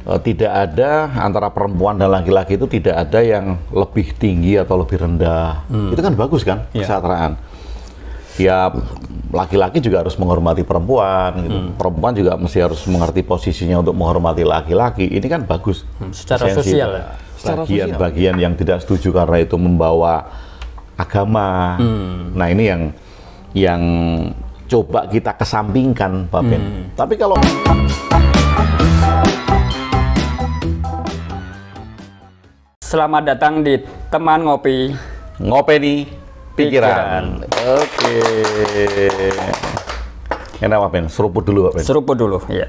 Tidak ada antara perempuan dan laki-laki itu tidak ada yang lebih tinggi atau lebih rendah. Itu kan bagus kan, kesetaraan. Ya laki-laki juga harus menghormati perempuan gitu. Perempuan juga mesti harus mengerti posisinya untuk menghormati laki-laki. Ini kan bagus. Secara sosial ya. Bagian-bagian yang tidak setuju karena itu membawa agama. Nah, ini yang coba kita kesampingkan, Pak Ben. Tapi kalau Selamat datang di Teman Ngopi. Ngopeni Pikiran. Oke. Enak, Pak Ben? Seruput dulu, Pak Ben? Seruput dulu, ya.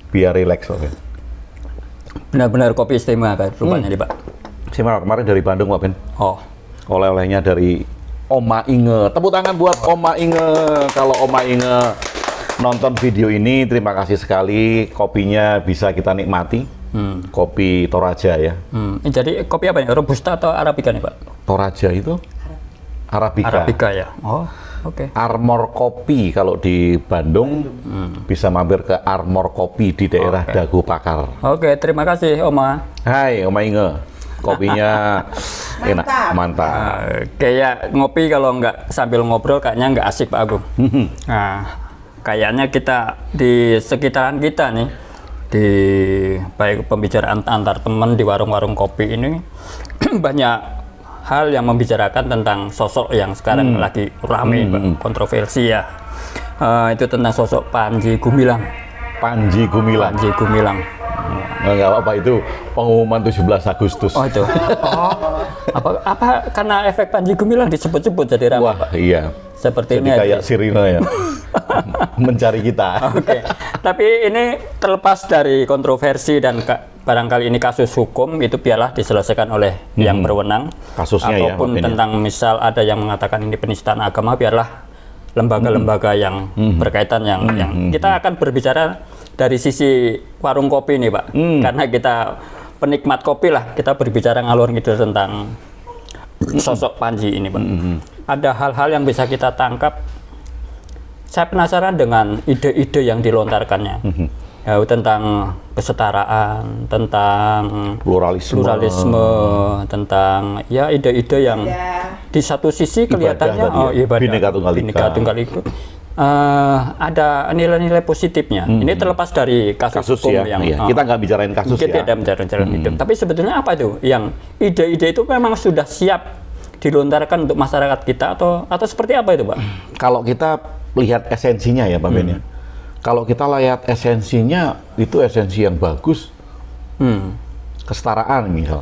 Biar rileks, Pak Ben. Benar-benar kopi istimewa kan rupanya nih, Pak. Saya kemarin dari Bandung, Pak Ben. Oh. Oleh-olehnya dari Oma Inge. Tepuk tangan buat Oma Inge. Kalau Oma Inge nonton video ini, terima kasih sekali. Kopinya bisa kita nikmati. Kopi Toraja ya. Jadi kopi apa ya? Robusta atau Arabica nih, Pak? Toraja itu Arabica. Arabica ya. Oh, oke. Armor Kopi kalau di Bandung bisa mampir ke Armor Kopi di daerah Dago Pakar. Oke, terima kasih Oma. Hai Oma Inge. Kopinya enak, mantap. Kayak ngopi kalau nggak sambil ngobrol kayaknya nggak asik, Pak Agung. Nah, kayaknya kita di sekitaran kita nih, di baik pembicaraan antar teman di warung-warung kopi ini banyak hal yang membicarakan tentang sosok yang sekarang lagi ramai, kontroversi ya. Itu tentang sosok Panji Gumilang. Panji Gumilang. Panji Gumilang. Nggak apa-apa, itu pengumuman 17 Agustus. Oh itu. Apa karena efek Panji Gumilang disebut-sebut jadi ramai? Wah, iya. Seperti jadi ini kayak sirine ya. Mencari kita. Oke. Tapi ini terlepas dari kontroversi dan barangkali ini kasus hukum, itu biarlah diselesaikan oleh yang berwenang. Kasusnya ataupun tentang misal ada yang mengatakan ini penistaan agama, biarlah lembaga-lembaga yang berkaitan yang kita akan berbicara dari sisi warung kopi nih, Pak. Karena kita penikmat kopi lah, kita berbicara ngalor ngidul tentang sosok Panji ini, Pak. Ada hal-hal yang bisa kita tangkap. Saya penasaran dengan ide-ide yang dilontarkannya. Ya, tentang kesetaraan, tentang pluralisme, tentang ya ide-ide yang di satu sisi kelihatannya Bhinneka Tunggal Ika. Ada nilai-nilai positifnya. Ini terlepas dari kasus hukum ya, yang kita nggak bicarain kasus kita tidak bicarain hidup. Tapi sebetulnya apa itu yang ide-ide itu memang sudah siap dilontarkan untuk masyarakat kita atau seperti apa itu, Pak? Kalau kita lihat esensinya ya, Pak Ben ya. Kalau kita lihat esensinya, itu esensi yang bagus. Kesetaraan misal.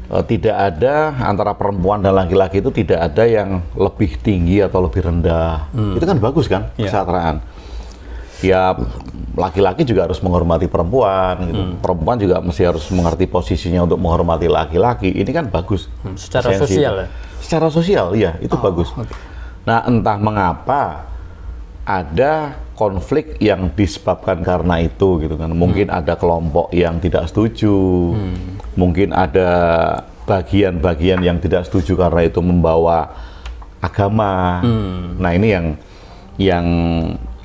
Tidak ada antara perempuan dan laki-laki itu tidak ada yang lebih tinggi atau lebih rendah. Itu kan bagus kan, kesetaraan. Ya laki-laki juga harus menghormati perempuan gitu. Perempuan juga mesti harus mengerti posisinya untuk menghormati laki-laki. Ini kan bagus. Secara sosial ya? Secara sosial, iya, itu bagus. Nah, entah mengapa ada konflik yang disebabkan karena itu gitu kan. Mungkin ada kelompok yang tidak setuju. Mungkin ada bagian-bagian yang tidak setuju karena itu membawa agama. Nah, ini yang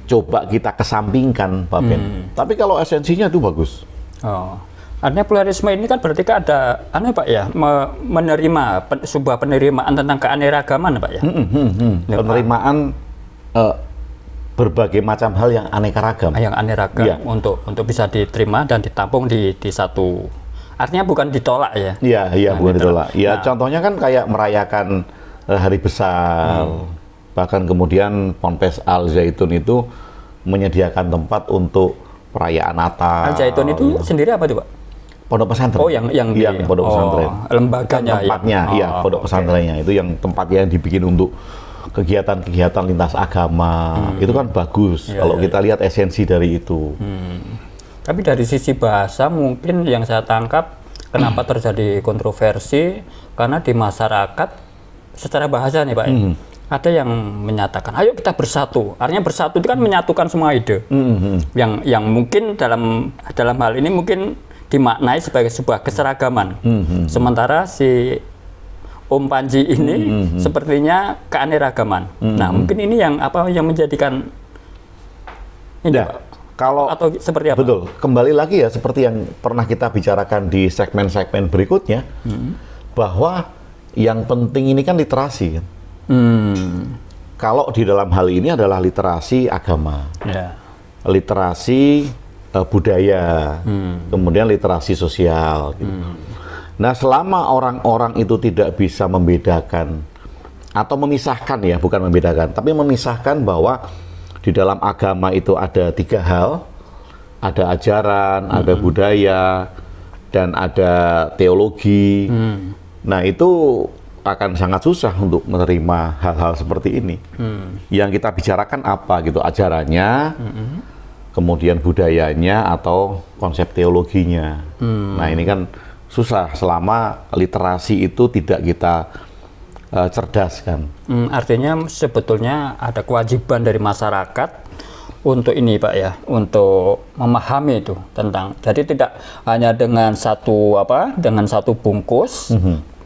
coba kita kesampingkan, Pak Ben. Tapi kalau esensinya itu bagus. Artinya pluralisme ini kan berarti ada Pak ya, menerima sebuah penerimaan tentang keanekaragaman, Pak ya. Penerimaan berbagai macam hal yang aneka ragam. Yang aneka ragam untuk bisa diterima dan ditampung di satu. Artinya bukan ditolak ya? Iya, bukan ditolak. Ya, contohnya kan kayak merayakan hari besar. Bahkan kemudian Ponpes Al Zaitun itu menyediakan tempat untuk perayaan Natal. Al Zaitun itu sendiri apa tuh, Pak? Pondok pesantren. Oh, yang pondok pesantren. Lembaganya tempatnya, pondok pesantrennya itu yang tempatnya yang dibikin untuk kegiatan-kegiatan lintas agama. Itu kan bagus kalau kita lihat esensi dari itu. Tapi dari sisi bahasa mungkin yang saya tangkap kenapa terjadi kontroversi karena di masyarakat secara bahasa nih, Pak. Ada yang menyatakan, ayo kita bersatu. Artinya bersatu itu kan menyatukan semua ide. Yang mungkin dalam hal ini mungkin dimaknai sebagai sebuah keseragaman. Sementara si Om Panji ini sepertinya keanekaragaman. Nah, mungkin ini yang menjadikan ini, Pak, Kalau atau seperti apa? betul, kembali lagi ya seperti yang pernah kita bicarakan di segmen-segmen berikutnya, bahwa yang penting ini kan literasi. Kan? Kalau di dalam hal ini adalah literasi agama, literasi budaya, kemudian literasi sosial. Gitu. Nah, selama orang-orang itu tidak bisa membedakan atau memisahkan ya, bukan membedakan, tapi memisahkan bahwa di dalam agama itu ada 3 hal, ada ajaran, ada budaya, dan ada teologi. Nah, itu akan sangat susah untuk menerima hal-hal seperti ini. Yang kita bicarakan apa gitu, ajarannya, kemudian budayanya, atau konsep teologinya. Nah, ini kan susah selama literasi itu tidak kita cerdaskan. Artinya sebetulnya ada kewajiban dari masyarakat untuk ini Pak ya, untuk memahami itu tentang. Jadi tidak hanya dengan satu bungkus,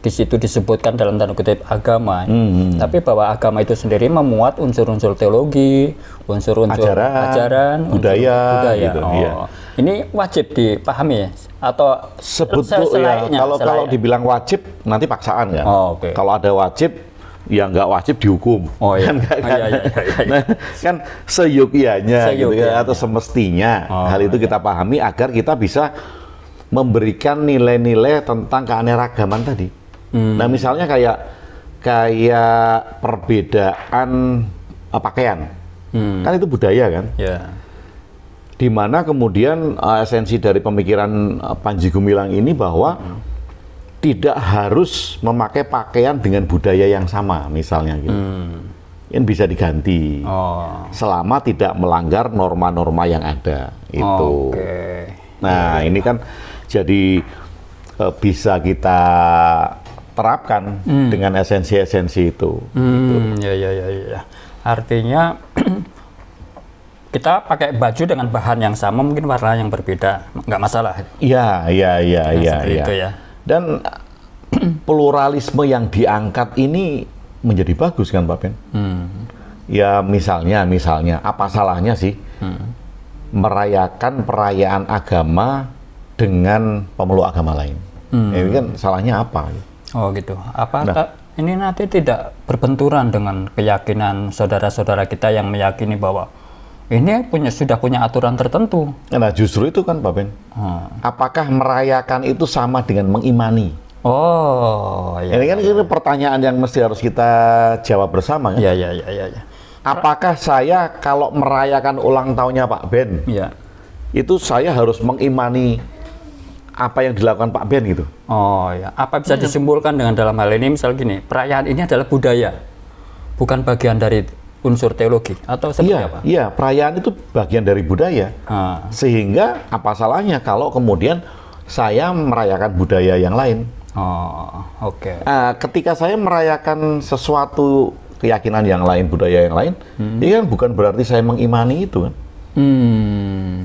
di situ disebutkan dalam tanda kutip agama, tapi bahwa agama itu sendiri memuat unsur-unsur teologi, unsur-unsur ajaran, budaya. Gitu, Ini wajib dipahami atau sebetulnya kalau dibilang wajib nanti paksaan ya. Kalau ada wajib ya nggak wajib dihukum. Nah, kan seyogyanya gitu ya, atau semestinya hal itu kita pahami agar kita bisa memberikan nilai-nilai tentang keanekaragaman tadi. Nah, misalnya kayak perbedaan pakaian, kan itu budaya kan? Di mana kemudian esensi dari pemikiran Panji Gumilang ini bahwa tidak harus memakai pakaian dengan budaya yang sama, misalnya gitu. Yang bisa diganti, selama tidak melanggar norma-norma yang ada itu. Nah, ini kan jadi bisa kita terapkan dengan esensi-esensi itu. Ya. Artinya kita pakai baju dengan bahan yang sama, mungkin warna yang berbeda, nggak masalah. Iya. Itu ya. Dan pluralisme yang diangkat ini menjadi bagus kan Pak Ben? Ya misalnya, apa salahnya sih merayakan perayaan agama dengan pemeluk agama lain? Ini kan salahnya apa? Oh gitu. Ini nanti tidak berbenturan dengan keyakinan saudara-saudara kita yang meyakini bahwa ini sudah punya aturan tertentu. Nah, justru itu kan Pak Ben. Apakah merayakan itu sama dengan mengimani? Ini kan ini pertanyaan yang mesti harus kita jawab bersama kan? Iya. Apakah saya kalau merayakan ulang tahunnya Pak Ben, itu saya harus mengimani apa yang dilakukan Pak Ben gitu? Apa bisa disimpulkan dengan dalam hal ini, misal gini, perayaan ini adalah budaya, bukan bagian dari unsur teologi atau seperti apa? Iya, perayaan itu bagian dari budaya. Sehingga apa salahnya kalau kemudian saya merayakan budaya yang lain? Ketika saya merayakan sesuatu keyakinan yang lain, budaya yang lain, ini kan bukan berarti saya mengimani itu kan?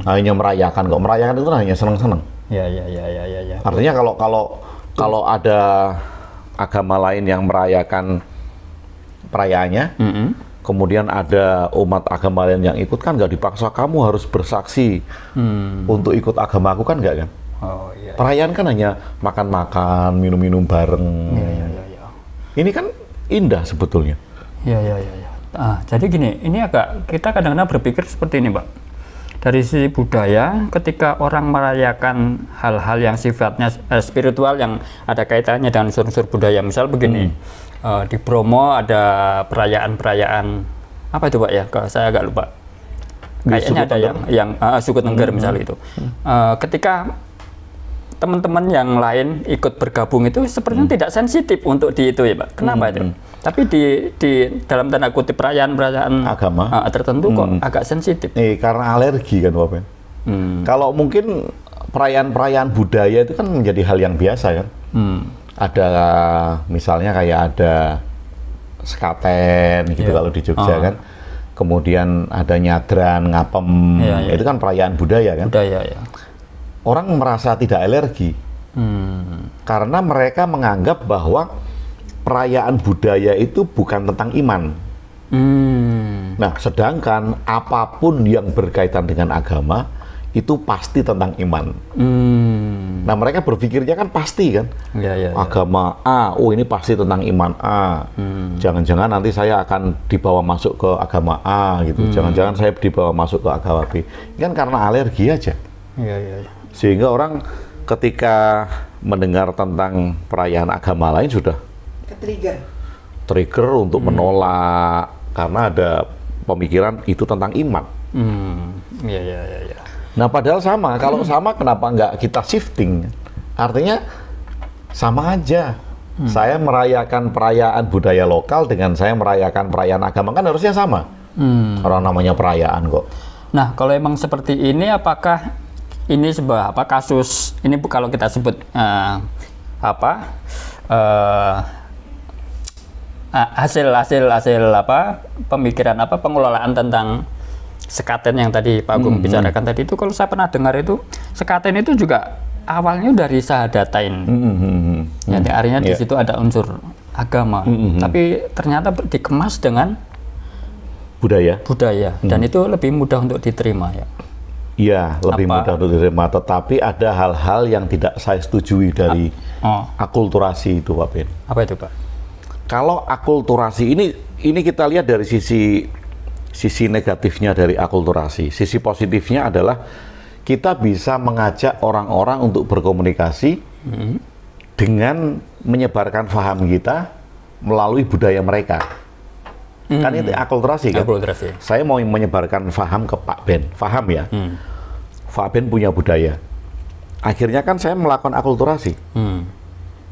Hanya merayakan kok. Merayakan itu hanya senang-senang. Ya. Artinya kalau ada agama lain yang merayakan perayaannya, kemudian ada umat agama lain yang ikut, kan nggak dipaksa kamu harus bersaksi untuk ikut agama aku, kan nggak kan? Perayaan kan hanya makan-makan, minum-minum bareng. Ini kan indah sebetulnya. Jadi gini, ini kita kadang-kadang berpikir seperti ini, Pak. Dari sisi budaya, ketika orang merayakan hal-hal yang sifatnya spiritual yang ada kaitannya dengan unsur-unsur budaya, misal begini. Di Bromo ada perayaan-perayaan apa itu Pak ya? Saya agak lupa. Kayaknya ada yang suku Tengger misalnya itu. Ketika teman-teman yang lain ikut bergabung itu sepertinya tidak sensitif untuk di itu ya Pak. Kenapa itu? Tapi di dalam tanda kutip perayaan-perayaan agama tertentu kok agak sensitif. Karena alergi kan Pak Ben. Kalau mungkin perayaan-perayaan budaya itu kan menjadi hal yang biasa kan. Ada misalnya kayak ada sekaten gitu kalau di Jogja kan. Kemudian ada nyadran, ngapem, itu kan perayaan budaya kan. Orang merasa tidak alergi karena mereka menganggap bahwa perayaan budaya itu bukan tentang iman. Nah, sedangkan apapun yang berkaitan dengan agama itu pasti tentang iman. Nah, mereka berpikirnya kan pasti kan, agama A, oh ini pasti tentang iman A. Jangan-jangan nanti saya akan dibawa masuk ke agama A gitu. Jangan-jangan saya dibawa masuk ke agama B. Ini kan karena alergi aja. Sehingga orang ketika mendengar tentang perayaan agama lain sudah trigger untuk menolak karena ada pemikiran itu tentang iman. Nah, padahal sama. Kalau sama, kenapa nggak kita shifting? Artinya sama aja. Saya merayakan perayaan budaya lokal dengan saya merayakan perayaan agama, kan harusnya sama. Orang namanya perayaan kok. Nah, kalau emang seperti ini, apakah ini sebuah kasus? Ini kalau kita sebut hasil pemikiran pengelolaan tentang sekaten yang tadi Pak Agung bicarakan tadi itu, kalau saya pernah dengar itu sekaten itu juga awalnya dari Sahadatain. Jadi artinya di situ ada unsur agama, tapi ternyata dikemas dengan budaya dan itu lebih mudah untuk diterima ya. Iya, lebih mudah untuk diterima, tetapi ada hal-hal yang tidak saya setujui dari akulturasi itu, Pak Ben. Apa itu, Pak? Kalau akulturasi ini kita lihat dari sisi negatifnya dari akulturasi. Sisi positifnya adalah kita bisa mengajak orang-orang untuk berkomunikasi dengan menyebarkan paham kita melalui budaya mereka. Kan itu akulturasi kan? Akulturasi. Saya mau menyebarkan paham ke Pak Ben, paham ya? Pak Ben punya budaya. Akhirnya kan saya melakukan akulturasi.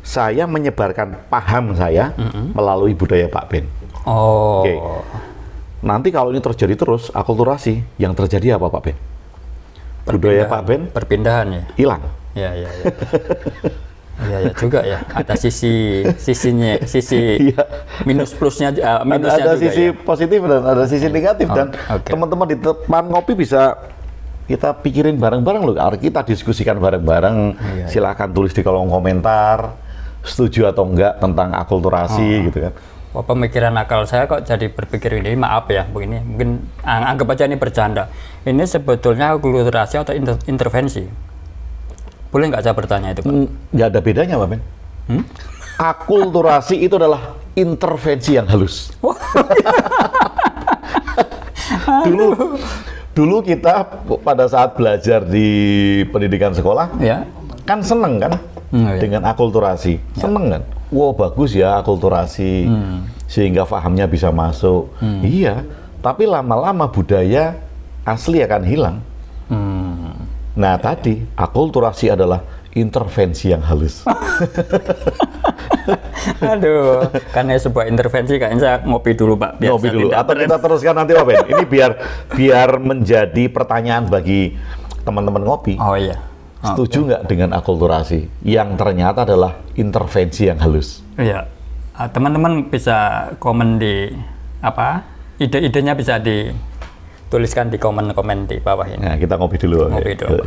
Saya menyebarkan paham saya melalui budaya Pak Ben. Oke. Nanti kalau ini terjadi terus, akulturasi, yang terjadi apa Pak Ben? Budaya Pak Ben? Perpindahan ya? Hilang. Ya. Iya juga ya. Ada sisi minus plusnya, minusnya ada juga sisi ya? positif dan ada sisi negatif. Dan teman-teman di depan ngopi bisa kita pikirin bareng-bareng loh. Kita diskusikan bareng-bareng. Silakan tulis di kolom komentar, setuju atau enggak tentang akulturasi gitu kan. Pemikiran akal saya kok jadi berpikir ini, maaf ya, begini, mungkin anggap aja ini bercanda. Ini sebetulnya akulturasi atau intervensi? Boleh nggak saya bertanya itu, Pak? Nggak ada bedanya, Pak Ben. Akulturasi itu adalah intervensi yang halus. Dulu kita pada saat belajar di pendidikan sekolah, kan seneng kan dengan akulturasi, seneng kan? Wow, bagus ya akulturasi, sehingga pahamnya bisa masuk. Iya, tapi lama-lama budaya asli akan hilang. Nah, tadi akulturasi adalah intervensi yang halus. Aduh, karena sebuah intervensi kayaknya saya ngopi dulu, Pak. Ngopi dulu, atau kita teruskan nanti, Pak Ben. Ini biar menjadi pertanyaan bagi teman-teman ngopi. Oh iya. Setuju nggak dengan akulturasi yang ternyata adalah intervensi yang halus? Iya, teman-teman bisa komen di ide-idenya bisa dituliskan di komen-komen di bawah ini. Nah, kita ngopi dulu. Ngopi dulu.